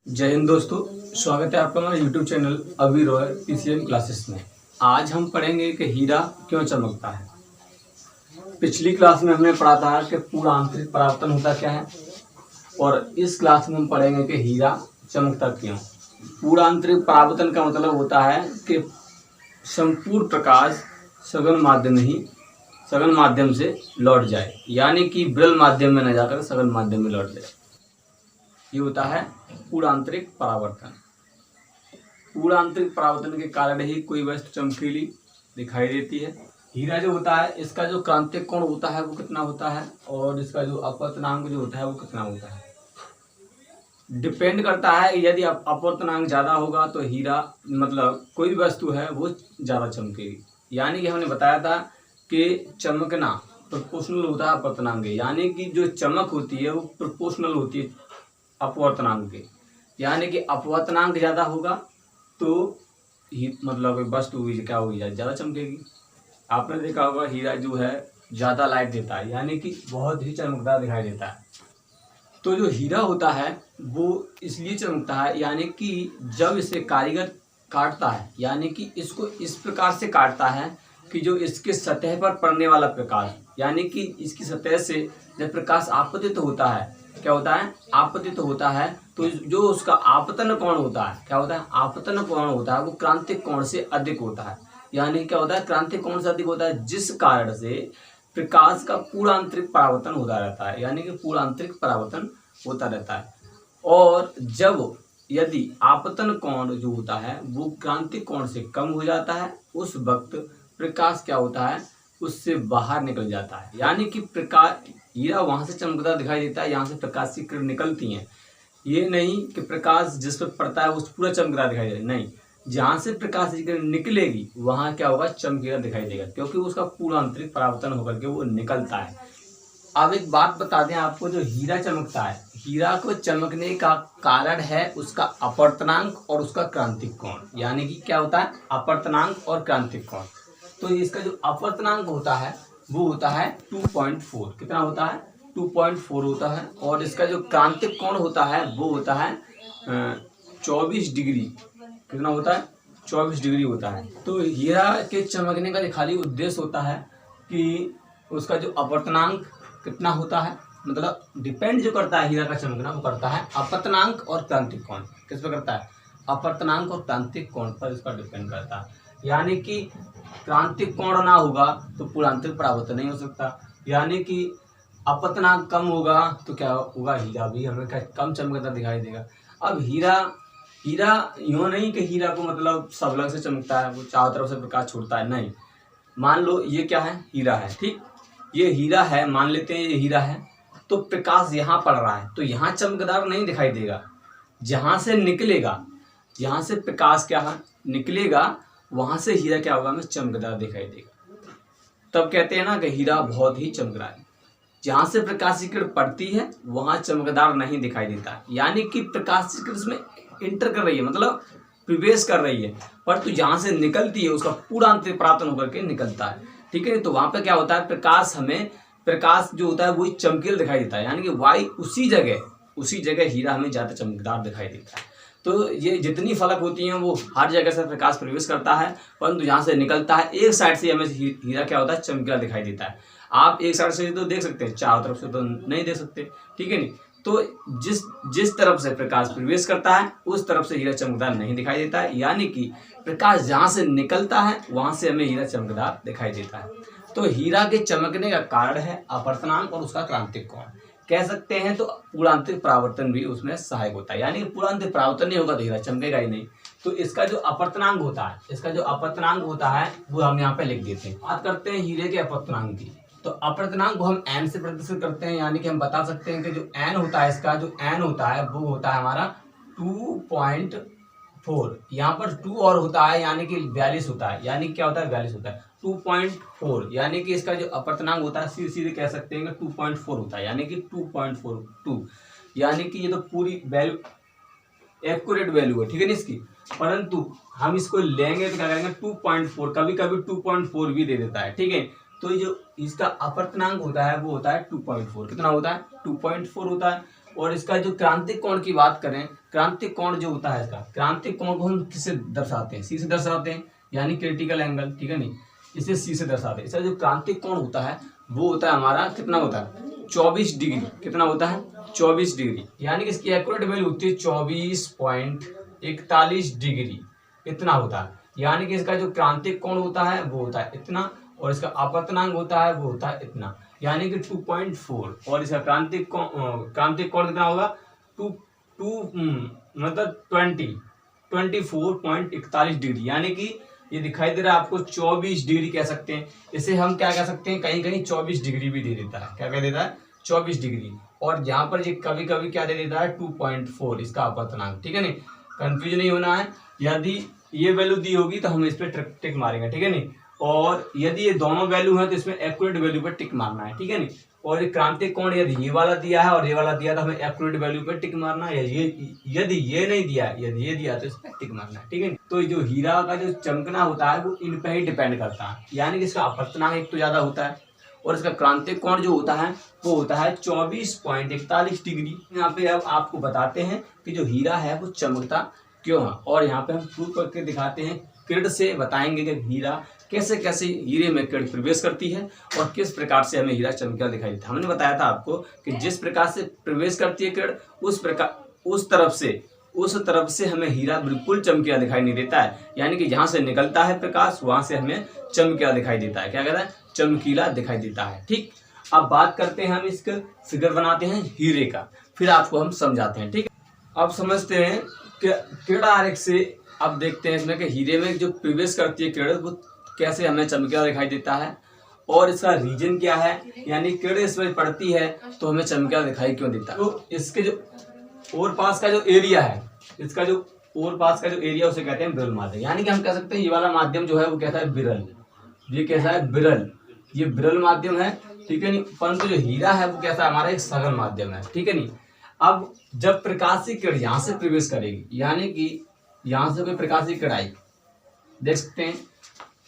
जय हिंद दोस्तों, स्वागत है आपका हमारे YouTube चैनल अभी रॉय PCM क्लासेस में। आज हम पढ़ेंगे कि हीरा क्यों चमकता है। पिछली क्लास में हमने पढ़ा था कि पूर्ण आंतरिक परावर्तन होता क्या है, और इस क्लास में हम पढ़ेंगे कि हीरा चमकता क्यों। पूर्ण आंतरिक परावर्तन का मतलब होता है कि संपूर्ण प्रकाश सघन माध्यम से लौट जाए, यानी कि विरल माध्यम में न जाकर सघन माध्यम में लौट जाए। ये होता है पूर्ण आंतरिक परावर्तन। पूर्ण आंतरिक परावर्तन के कारण ही कोई वस्तु चमकीली दिखाई देती है। हीरा जो होता है, इसका जो क्रांतिक कोण होता है वो कितना होता है, और इसका जो अपवर्तनांक जो होता है वो कितना होता है, डिपेंड करता है। यदि अपवर्तनांक ज़्यादा होगा तो हीरा मतलब कोई भी वस्तु है वो ज़्यादा चमकेगी। यानी कि हमने बताया था कि चमकना प्रोपोर्शनल होता है अपवर्तनांक, यानी कि जो चमक होती है वो प्रोपोर्शनल होती है अपवर्तनांक के। यानी कि अपवर्तनांक ज़्यादा होगा तो मतलब वस्तु क्या होगी, ज़्यादा चमकेगी। आपने देखा होगा हीरा जो है ज़्यादा लाइट देता है, यानी कि बहुत ही चमकदार दिखाई देता है। तो जो हीरा होता है वो इसलिए चमकता है, यानी कि जब इसे कारीगर काटता है, यानी कि इसको इस प्रकार से काटता है कि जो इसके सतह पर पड़ने वाला प्रकाश, यानी कि इसकी सतह से जब प्रकाश आपतित होता है, क्या होता है, आपतित होता है, तो जो उसका आपतन कोण होता है, क्या होता है, आपतन कोण होता है वो क्रांतिक कोण से अधिक होता है। यानी क्या होता है, क्रांतिक कोण से अधिक होता है, जिस कारण से प्रकाश का पूर्ण आंतरिक परावर्तन होता रहता है, यानी कि पूर्ण आंतरिक परावर्तन होता रहता है। और जब यदि आपतन कोण जो होता है वो क्रांतिक कोण से कम हो जाता है, उस वक्त प्रकाश क्या होता है, उससे बाहर निकल जाता है। यानी कि प्रकाश हीरा वहां से चमकता दिखाई देता है, यहाँ से प्रकाश की किरण निकलती हैं। ये नहीं कि प्रकाश जिस पर पड़ता है उस पूरा चमकता दिखाई देगा, नहीं, जहाँ से प्रकाश की किरण निकलेगी वहाँ क्या होगा, चमकीला दिखाई देगा, क्योंकि उसका पूरा आंतरिक परावर्तन होकर के वो निकलता है। अब एक बात बता दें आपको, जो हीरा चमकता है, हीरा को चमकने का कारण है उसका अपवर्तनांक और उसका क्रांतिक कोण। यानी कि क्या होता है, अपवर्तनांक और क्रांतिक कोण। तो इसका जो अपवर्तनांक होता है वो होता है 2.4। कितना होता है, 2.4 होता है। और इसका जो क्रांतिक कोण होता है वो होता है 24 डिग्री। कितना होता है, 24 डिग्री होता है। तो हीरा के चमकने का खाली उद्देश्य होता है कि उसका जो अपवर्तनांक कितना होता है, मतलब डिपेंड जो करता है हीरा का चमकना वो करता है अपवर्तनांक और क्रांतिक कोण। किस पर करता है, अपवर्तनांक और क्रांतिक कोण पर इसका डिपेंड करता है। यानी कि क्रांतिक कोण ना होगा तो पूर्ण आंतरिक परावर्तन नहीं हो सकता। यानी कि अपवर्तनांक कम होगा तो क्या होगा, हीरा भी हमें कम चमकता दिखाई देगा। अब हीरा यूँ नहीं कि हीरा को मतलब सब लग से चमकता है, वो चारों तरफ से प्रकाश छोड़ता है, नहीं। मान लो ये क्या है, हीरा है, ठीक, ये हीरा है, मान लेते हैं ये हीरा है, तो प्रकाश यहाँ पड़ रहा है तो यहाँ चमकदार नहीं दिखाई देगा। जहाँ से निकलेगा, यहाँ से प्रकाश क्या है निकलेगा, वहाँ से हीरा क्या होगा, हमें चमकदार दिखाई देगा। तब कहते हैं ना कि हीरा बहुत ही चमक रहा है। जहाँ से प्रकाश की किरण पड़ती है वहाँ चमकदार नहीं दिखाई देता, यानी कि प्रकाश की किरण उसमें इंटर कर रही है, मतलब प्रवेश कर रही है, पर तो जहाँ से निकलती है उसका पूरा आंतरिक परावर्तन होकर के निकलता है, ठीक है। तो वहाँ पे क्या होता है, प्रकाश जो होता है वही चमकीला दिखाई देता है, यानी कि वाई उसी जगह हीरा हमें ज़्यादा चमकदार दिखाई देता है। तो ये जितनी फलक होती हैं वो हर जगह से प्रकाश प्रवेश करता है, परंतु जहाँ से निकलता है एक साइड से हमें हीरा क्या होता है, चमकीला दिखाई देता है। आप एक साइड से तो देख सकते हैं, चारों तरफ से तो नहीं देख सकते, ठीक है नहीं। तो जिस तरफ से प्रकाश प्रवेश करता है उस तरफ से हीरा चमकदार नहीं दिखाई देता है, यानी कि प्रकाश जहाँ से निकलता है वहाँ से हमें हीरा चमकदार दिखाई देता है। तो हीरा के चमकने का कारण है अपवर्तनांक और उसका क्रांतिक कोण, कह सकते हैं। तो पूर्ण आंतरिक परावर्तन भी उसमें सहायक होता है, यानी कि पूर्ण आंतरिक परावर्तन नहीं होगा तो हीरा चमकेगा ही नहीं। तो इसका जो अपवर्तनांक होता है वो हम यहाँ पे लिख देते हैं। बात करते हैं हीरे के अपवर्तनांक की, तो अपवर्तनांक को हम n से प्रदर्शित करते हैं, यानी कि हम बता सकते हैं कि जो n होता है, इसका जो n होता है वो होता है हमारा 2.4। यहाँ पर 2 और होता है, यानी कि 42 होता है, यानी क्या होता है, 42 होता है 2.4। यानी कि इसका जो अपवर्तनांक होता है सीधे कह सकते हैं कि 2.4 होता है, यानी कि 2.42, यानी कि ये तो पूरी वैल्यू एक्यूरेट वैल्यू है, ठीक है ना इसकी। परंतु हम इसको लेंगे तो क्या करेंगे, 2.4, कभी कभी 2.4 भी दे देता है, ठीक है। तो जो इसका अपवर्तनांक होता है वो होता है 2.4। कितना होता है, 2.4 होता है। और इसका जो क्रांतिक कोण की बात करें, क्रांतिक कोण जो होता है इसका, क्रांतिक कोण को हम किससे दर्शाते हैं? सी से दर्शाते हैं, यानी क्रिटिकल एंगल, ठीक है नहीं, इसे सी से दर्शाते हैं। इसका जो क्रांतिक कोण होता है वो होता है हमारा कितना होता है? 24 डिग्री। कितना होता है? 24 डिग्री, यानी कि इसकी एक्यूरेट वैल्यू होती है 24.41 डिग्री, इतना होता है। यानी कि इसका जो क्रांतिक कोण होता है वो होता है इतना, और इसका अपवर्तनांक होता है वो होता है इतना, यानी कि 2.4, और इसका क्रांतिक कोण कितना होगा? मतलब 24.41 डिग्री, यानी कि ये दिखाई दे रहा है आपको 24 डिग्री कह सकते हैं। इसे हम क्या कह सकते हैं? कहीं कहीं 24 डिग्री भी दे देता है। क्या कह देता है? 24 डिग्री। और यहाँ पर ये कभी कभी क्या दे देता है? 2.4 इसका अपवर्तनांक, ठीक है नहीं, कंफ्यूज नहीं होना है। यदि ये वैल्यू दी होगी तो हम इस पर टिक मारेंगे, ठीक है नहीं, और यदि ये दोनों वैल्यू है तो इसमें एक्यूरेट वैल्यू पर टिक मारना है, ठीक है नहीं। और ये क्रांतिक कोण यदि ये वाला दिया है और ये वाला दिया तो हमें एक्यूरेट वैल्यू पर टिक मारना है, यदि ये नहीं दिया है, यदि ये दिया तो इस पर टिक मारना है, ठीक है। तो जो हीरा का जो चमकना होता है वो इन पे ही डिपेंड करता है, यानी कि इसका अपवर्तनांक एक तो ज्यादा होता है, और इसका क्रांतिक कोण जो होता है वो होता है 24.41 डिग्री। यहाँ पे अब आपको बताते हैं कि जो हीरा है वो चमकता क्यों है, और यहाँ पे हम प्रूव करके दिखाते हैं, किरण से बताएंगे कि हीरा कैसे कैसे हीरे में किरण प्रवेश करती है और किस प्रकार से हमें हीरा चमकीला दिखाई देता है। हमने बताया था आपको कि जिस प्रकार से प्रवेश करती है किरण, उस तरफ से हमें हीरा बिल्कुल चमकीला दिखाई नहीं देता है, यानी कि जहाँ से निकलता है प्रकाश वहां से हमें चमकीला दिखाई देता है। क्या कहता है? चमकीला दिखाई देता है, ठीक। अब बात करते हैं, हम इसका फिगर बनाते हैं हीरे का, फिर आपको हम समझाते हैं, ठीक है। अब समझते हैं कि किरण आरेख से अब देखते हैं इसमें कि हीरे में जो प्रवेश करती है किरण वो कैसे हमें चमकीला दिखाई देता है, और इसका रीजन क्या है, यानी किरण इसमें पड़ती है तो हमें चमकीला दिखाई क्यों देता है। तो इसके जो और पास का जो एरिया है, इसका जो और पास का जो एरिया उसे कहते हैं विरल माध्यम, यानी कि हम कह सकते हैं ये वाला माध्यम जो है वो कैसा है? विरल। ये कैसा है? विरल। ये विरल माध्यम है, ठीक है नहीं, परंतु जो हीरा है वो कैसा? हमारा एक सघन माध्यम है, ठीक है नहीं। अब जब प्रकाशीय किरण यहाँ से प्रवेश करेगी, यानी कि यहाँ से कोई प्रकाशीय किरण आएगी, देख सकते हैं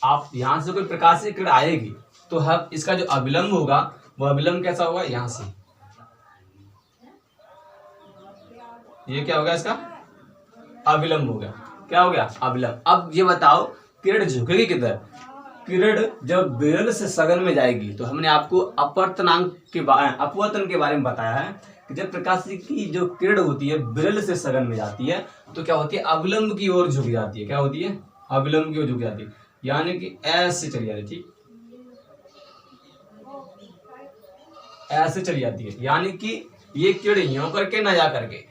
आप, यहाँ से कोई प्रकाशीय किरण आएगी तो हम इसका जो अविलंब होगा वो अविलंब कैसा होगा? यहाँ से ये क्या होगा? इसका अविलंब हो गया। क्या हो गया? अविलंब। अब ये बताओ किरण झुकेगी किधर? किरण जब विरल से सघन में जाएगी, तो हमने आपको अपवर्तन के बारे में बताया है कि जब प्रकाश की जो किरण होती है विरल से सघन में जाती है तो क्या होती है? अविलंब की ओर झुक जाती है। क्या होती है? अविलंब की ओर झुक जाती है, यानी कि ऐसे चली जाती है, ठीक, ऐसे चली जाती है, यानी कि ये किरण यूं करके ना जा करके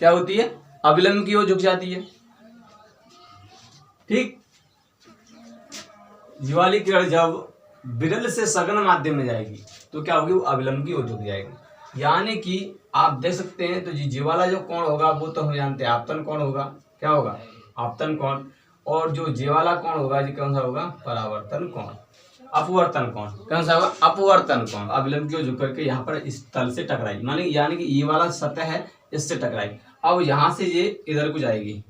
क्या होती है? अविलंब की ओर झुक जाती है, ठीक। ये वाली किरण जब विरल से सघन माध्यम में जाएगी तो क्या होगी? वो अविलंब की ओर झुक जाएगी, यानी कि आप देख सकते हैं। तो जी वाला जो कोण होगा वो तो हम जानते हैं आपतन कोण होगा। क्या होगा? आपतन कोण। और जो जे वाला कोण होगा जी कौन सा होगा? परावर्तन कोण। अपवर्तन कोण कौन सा होगा? अपवर्तन कोण। अविलंब की ओर झुक करके यहाँ पर इस तल से टकराई, माने यानी कि ये वाला सतह है इससे टकराई, अब यहां से ये इधर को जाएगी,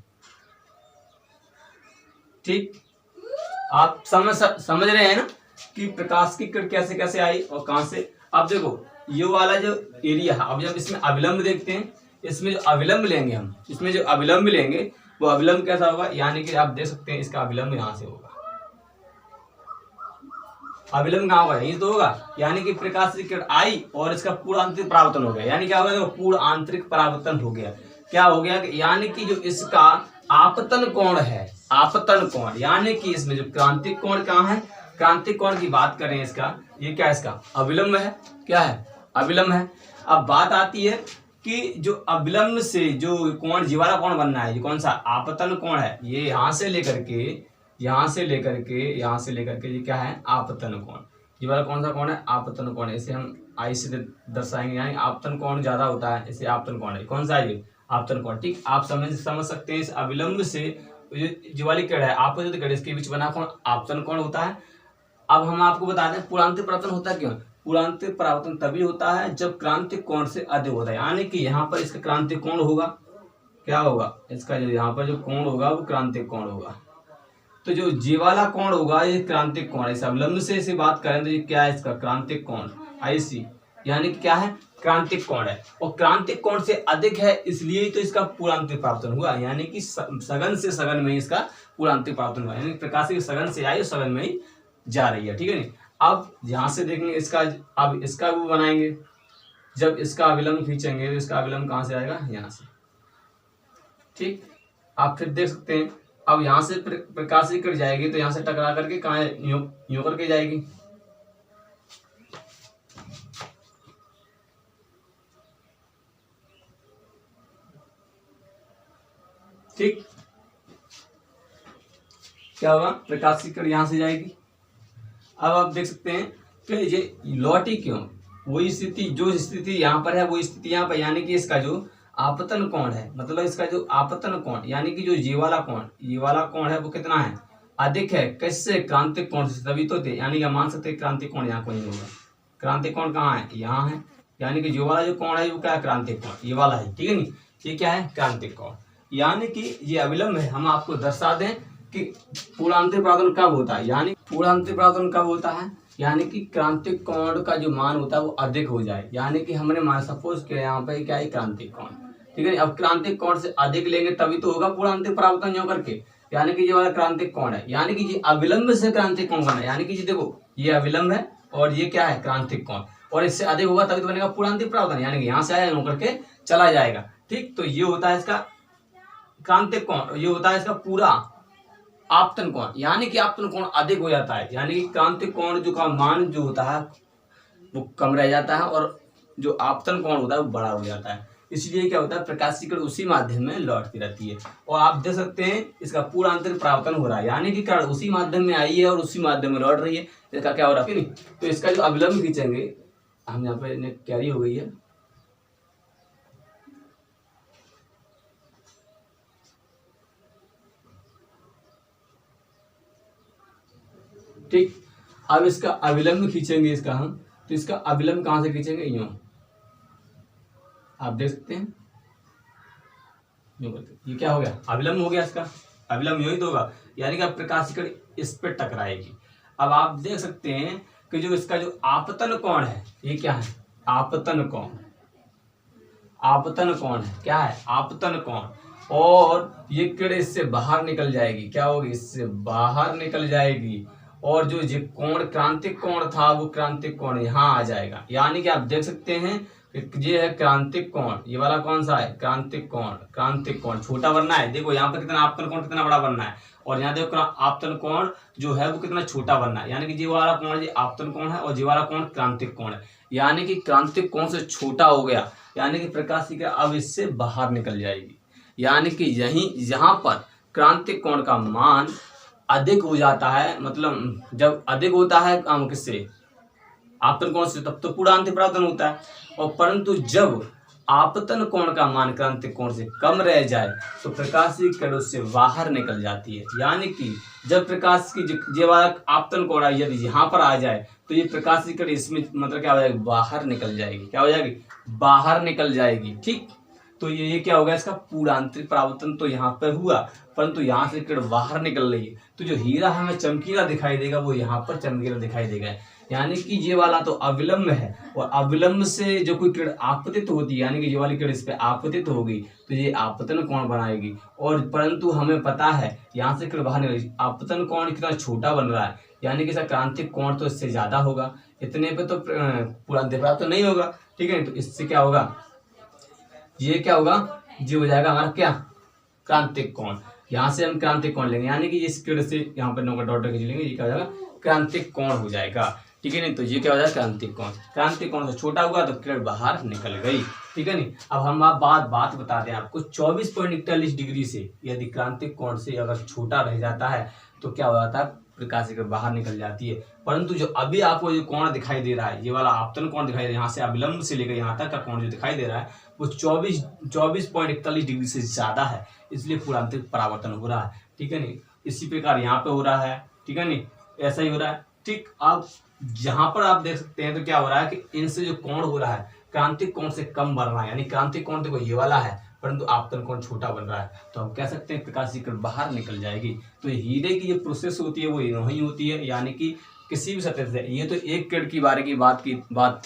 ठीक। आप समझ रहे हैं ना कि प्रकाश की किरण कैसे कैसे आई और कहां से। अब देखो ये वाला जो एरिया है, अब जब इसमें अविलंब देखते हैं, इसमें जो अविलंब लेंगे हम, इसमें जो अविलंब लेंगे वो अविलंब कैसा होगा? यानी कि आप देख सकते हैं इसका अविलंब यहां से होगा। अविलंब कहाँ होगा? यही तो होगा, यानी कि प्रकाश की किरण आई और इसका पूर्ण आंतरिक परावर्तन हो गया, यानी क्या होगा? देखो पूर्ण आंतरिक परावर्तन हो गया। क्या हो गया? यानी कि जो इसका आपतन कोण है, आपतन कोण, यानी कि इसमें जो क्रांतिक कोण कहाँ है? क्रांतिक कोण की बात करें इसका, ये क्या है? इसका अविलंब है। क्या है? अविलंब है। अब बात आती है कि जो अविलंब से जो कोण जी वाला कोण बनना है, ये कौन सा? आपतन कोण है। ये यहाँ से लेकर के ये क्या है? आपतन कोण। ये वाला कौन सा कोण है? आपतन कोण है। इसे हम आई से दर्शाएंगे, यानी आपतन कोण ज्यादा होता है, इसे आपतन कोण है। कौन सा है ये? आपतन कोण, ठीक। आप समझ सकते हैं इस अविलंब से जो वाली किरण है, आपतित किरण, इसके बीच बना कोण आपतन कोण होता है। अब हम आपको बताते हैं पूर्णांतरिक परावर्तन होता क्यों? पूर्णांतरिक परावर्तन तभी होता है जब क्रांतिक कोण से अधिक होता है, यानी कि यहाँ पर इसका क्रांतिक कोण होगा। क्या होगा? इसका जो यहाँ पर जो कोण होगा वो क्रांतिक कोण होगा। तो जो जे वाला कोण होगा ये क्रांतिक कोण है। इस अवलंब से इसे बात करें तो ये क्या है, इसका क्रांतिक कोण IC, यानी कि क्या है, क्रांतिक कोण है। और क्रांतिक कोण से अधिक है इसलिए तो इसका पूर्णांतरिक परावर्तन हुआ, यानी कि सघन से सघन में ही इसका पूर्णांतरिक परावर्तन हुआ, यानी प्रकाश की सघन से आई सघन में ही जा रही है। ठीक है नहीं। अब यहां से देखेंगे इसका, अब इसका वो बनाएंगे, जब इसका अविलंब खींचेंगे तो इसका अविलंब कहां से आएगा, यहां से। ठीक, आप फिर देख सकते हैं अब यहां से प्रकाश की कट जाएगी तो यहां से टकरा करके कहां, यूं करके जाएगी। ठीक, क्या होगा, प्रकाश की कट यहां से जाएगी। अब आप देख सकते हैं कि ये लौटी क्यों, वही स्थिति, जो स्थिति यहाँ पर है वो स्थिति यहाँ पर, यानी कि इसका जो आपतन कोण है, मतलब इसका जो आपतन कोण, यानी कि जो ये वाला कोण है वो कितना है, अधिक है, किससे, क्रांतिक कोण से, तभी तो थे, यानी कि हम मान सकते हैं क्रांतिक कोण यहाँ कोई नहीं होगा। क्रांतिक कोण कहाँ है, यहाँ है, यानी कि जो वाला जो कोण है वो क्या है, क्रांतिक कोण, ये वाला है। ठीक है नहीं, ये क्या है, क्रांतिक कोण, यानी कि ये अविलंब है। हम आपको दर्शा दें कि पूर्णांतरिक परावर्तन कब होता है, यानी पूर्णांतरिक परावर्तन कब होता है, यानी कि क्रांतिक कोण का जो मान होता है वो अधिक हो जाए, यानी कि हमने मान सपोज किया यहाँ पे क्या है, क्रांतिक कोण। ठीक है, अब क्रांतिक कोण से अधिक लेंगे तभी तो होगा पूर्णांतरिक परावर्तन, जो करके, यानी कि ये वाला क्रांतिक कोण है, यानी कि ये अविलंब से क्रांतिक कोण बना, यानी कि ये देखो ये अविलंब है और ये क्या है, क्रांतिक कोण, और इससे अधिक होगा तभी तो बनेगा पूर्णांतरिक परावर्तन, यानी कि यहाँ से आया यूं करके चला जाएगा। ठीक, तो ये होता है इसका क्रांतिक कोण, ये होता है इसका पूरा आपतन कोण, यानी कि आपतन कोण अधिक हो जाता है, यानी कि क्रांतिक कोण जो का मान जो होता है वो कम रह जाता है और जो आपतन कोण होता है वो बड़ा हो जाता है। इसलिए क्या होता है, प्रकाश की किरण उसी माध्यम में लौटती रहती है। और आप देख सकते हैं इसका पूरा आंतरिक परावर्तन हो रहा है, यानी कि किरण उसी माध्यम में आई है और उसी माध्यम में लौट रही है। इसका क्या हो रहा है, तो इसका जो अविलंब खींचेंगे, हम यहाँ पे कैरी हो गई है, ठीक। अब इसका अविलंब खींचेंगे इसका हम, तो इसका अविलंब कहां से खींचेंगे, यूं, आप देख सकते हैं यूं करके, ये क्या हो गया, अविलंब हो गया। इसका अविलंब यूं ही तो होगा, यानी कि अब प्रकाश की किरण इस पे टकराएगी। अब आप देख सकते हैं कि जो इसका जो आपतन कोण है, ये क्या है, आपतन कोण, आपतन कोण है, क्या है, आपतन कोण, और ये किरण इससे बाहर निकल जाएगी, क्या होगी, इससे बाहर निकल जाएगी, और जो ये कोण क्रांतिक कोण था वो क्रांतिक कोण यहाँ आ जाएगा। यानी कि आप देख सकते हैं ये है क्रांतिक कोण, ये वाला कौन सा है, क्रांतिक कोण, क्रांतिक कोण छोटा बनना है, देखो यहाँ पर कितना आपतन कोण कितना बड़ा बनना है, और यहाँ देखो आपतन कोण जो है वो कितना छोटा बनना है, यानी कि ये वाला कोण ये आपतन कोण है और ये वाला कोण क्रांतिक कोण है, यानी कि क्रांतिक कोण से छोटा हो गया, यानी कि प्रकाश की किरण अब इससे बाहर निकल जाएगी। यानी कि यही यहाँ पर क्रांतिक कोण का मान अधिक हो जाता है, मतलब जब अधिक होता है किससे, आपतन कोण से, तब तो पूरा आंतरिक परावर्तन होता है, और परंतु जब आपतन कोण का मान क्रांतिक कोण से कम रह जाए तो प्रकाश की किरण उससे बाहर निकल जाती है। यानी कि जब प्रकाश की जो वाला आपतन कोण यदि यहाँ पर आ जाए तो ये प्रकाश की किरण इसमें मतलब क्या हो जाएगी, बाहर निकल जाएगी, क्या हो जाएगी, बाहर निकल जाएगी। ठीक, तो ये क्या होगा, इसका पूरा आंतरिक परावर्तन तो यहाँ पर हुआ, परंतु यहाँ से किरण बाहर निकल रही है, तो जो हीरा हमें चमकीला दिखाई देगा वो यहाँ पर चमकीला दिखाई देगा। यानी कि ये वाला तो अविलंब है, और अविलंब से जो कोई किरण आपतित होती है, यानी कि ये वाली किरण इस पे आपतित होगी तो ये आपतन कोण बनाएगी, और परंतु हमें पता है यहाँ से किरण बाहर निकलेगी, आपतन कोण कितना छोटा बन रहा है, यानी कि इसका क्रांतिक कोण तो इससे ज्यादा होगा, इतने पे तो पूरा दिखा तो नहीं होगा। ठीक है, तो इससे क्या होगा, ये क्या होगा, ये हो जाएगा हमारा क्या, क्रांतिक कोण। यहाँ से हम क्रांतिक कोण लेंगे, यानी कि इस किरण से यहाँ पर नौका डॉट खींच लेंगे, ये क्या हो जाएगा, क्रांतिक कोण हो जाएगा। ठीक है नहीं, तो ये क्या हो जाएगा, क्रांतिक कोण। क्रांतिक कोण से छोटा हुआ तो किरण बाहर निकल गई। ठीक है नहीं, अब हम आप बात बता दें आपको, 24.41 डिग्री से यदि क्रांतिक कोण से अगर छोटा रह जाता है तो क्या हो जाता है, प्रकाश की किरण बाहर निकल जाती है। परंतु जो अभी आपको जो कोण दिखाई दे रहा है, ये वाला आपतन कोण दिखाई दे रहा है, यहाँ से अविलंब से लेकर यहाँ तक का कोण जो दिखाई दे रहा है वो 24.41 डिग्री से ज्यादा है, इसलिए पूरा आंतरिक परावर्तन हो रहा है। ठीक है नहीं, इसी प्रकार यहाँ पे हो रहा है। ठीक है नहीं, ऐसा ही हो रहा है। ठीक, अब यहाँ पर आप देख सकते हैं तो क्या हो रहा है कि इनसे जो कोण हो रहा है क्रांतिक कोण से कम बढ़ रहा है, यानी क्रांतिक कोण देखो ये वाला है, परंतु आपतन कोण छोटा बन रहा है, तो हम कह सकते हैं प्रकाशीय किरण बाहर निकल जाएगी। तो हीरे की जो प्रोसेस होती है वो वही होती है, यानी कि किसी भी सतह से, ये तो एक किरण की बारे की बात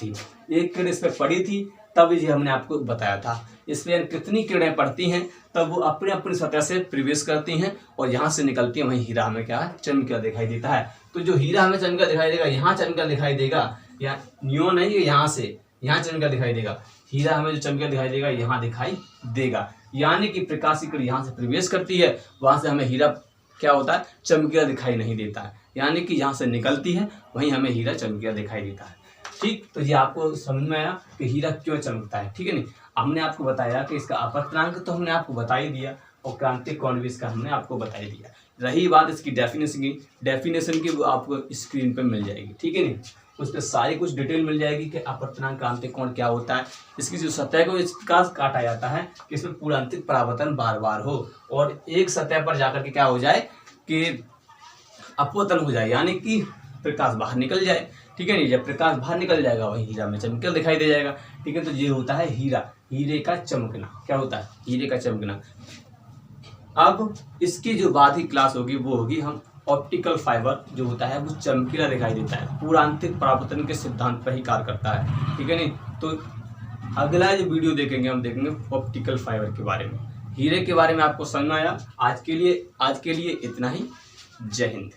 थी, एक किरण इस पर पड़ी थी तब ये हमने आपको बताया था। इस पर कितनी किरणें पड़ती हैं तब वो अपने अपनी सतह से प्रवेश करती हैं और यहाँ से निकलती हैं, वहीं हीरा हमें क्या है, चमकीला दिखाई देता है। तो जो हीरा हमें चमकीला दिखाई देगा, यहाँ चमकीला दिखाई देगा, या न्यू नहीं, यहाँ से यहाँ चमकीला दिखाई देगा, हीरा हमें जो चमकीला दिखाई देगा यहाँ दिखाई देगा। यानी कि प्रकाशीय किरण यहाँ से प्रवेश करती है, वहाँ से हमें हीरा क्या होता है, चमकीला दिखाई नहीं देता है। यानी कि यहाँ से निकलती है वहीं हमें हीरा चमकीला दिखाई देता है। ठीक, तो ये आपको समझ में आया कि हीरा क्यों चमकता है। ठीक है नहीं, हमने आपको बताया कि इसका अपवर्तनांक तो हमने आपको बता ही दिया और क्रांतिक कोण भी इसका हमने आपको बता ही दिया। रही बात इसकी डेफिनेशन की वो आपको स्क्रीन पे मिल जाएगी। ठीक है नहीं, उस पर सारी कुछ डिटेल मिल जाएगी कि अपवर्तनांक क्रांतिक कोण क्या होता है, इसकी जो सतह को इस प्रकार काटा जाता है कि इसमें पूर्णांतरिक परावर्तन बार बार हो और एक सतह पर जाकर के क्या हो जाए कि अपवर्तन हो जाए, यानी कि प्रकाश बाहर निकल जाए। ठीक है नहीं, जब प्रकाश बाहर निकल जाएगा वही हीरा में चमकीला दिखाई दे जाएगा। ठीक है, तो ये होता है हीरा, हीरे का चमकना। क्या होता है, हीरे का चमकना। अब इसकी जो बाद की क्लास होगी वो होगी हम ऑप्टिकल फाइबर जो होता है वो चमकीला दिखाई देता है, पूर्णांतरिक परावर्तन के सिद्धांत पर ही कार्य करता है। ठीक है नहीं, तो अगला जो वीडियो देखेंगे हम देखेंगे ऑप्टिकल फाइबर के बारे में। हीरे के बारे में आपको समझ में आया। आज के लिए इतना ही। जय हिंद।